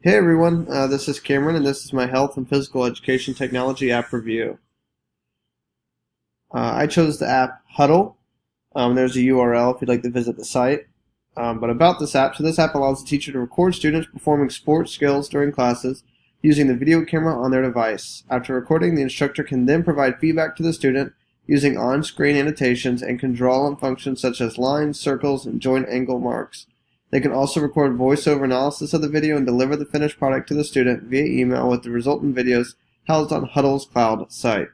Hey everyone, this is Cameron and this is my health and physical education technology app review. I chose the app Huddle. There's a URL if you'd like to visit the site. But about this app, so this app allows the teacher to record students performing sports skills during classes using the video camera on their device. After recording, the instructor can then provide feedback to the student using on-screen annotations and can draw on functions such as lines, circles, and joint angle marks. They can also record voiceover analysis of the video and deliver the finished product to the student via email with the resultant videos housed on Huddle's cloud site.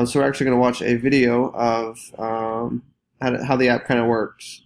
So we're actually going to watch a video of how the app kind of works.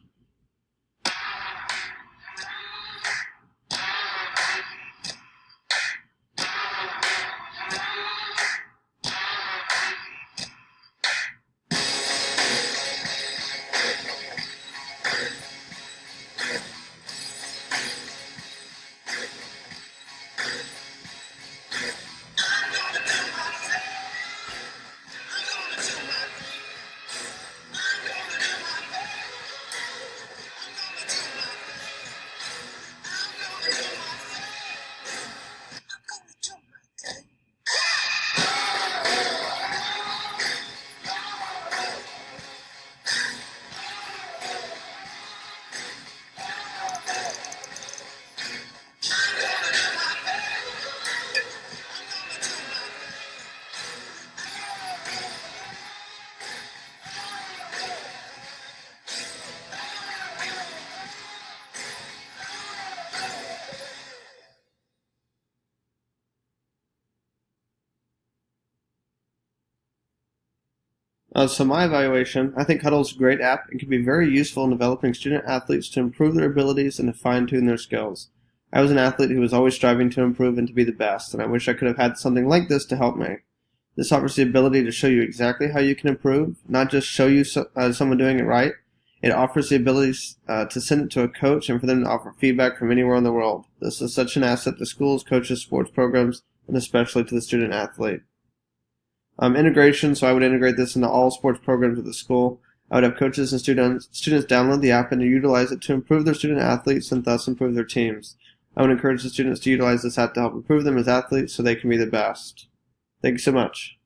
So my evaluation, I think Huddle is a great app and can be very useful in developing student athletes to improve their abilities and to fine-tune their skills. I was an athlete who was always striving to improve and to be the best, and I wish I could have had something like this to help me. This offers the ability to show you exactly how you can improve, not just show you someone doing it right. It offers the ability to send it to a coach and for them to offer feedback from anywhere in the world. This is such an asset to schools, coaches, sports programs, and especially to the student athlete. Integration, so I would integrate this into all sports programs of the school. I would have coaches and students download the app and to utilize it to improve their student athletes and thus improve their teams. I would encourage the students to utilize this app to help improve them as athletes so they can be the best. Thank you so much.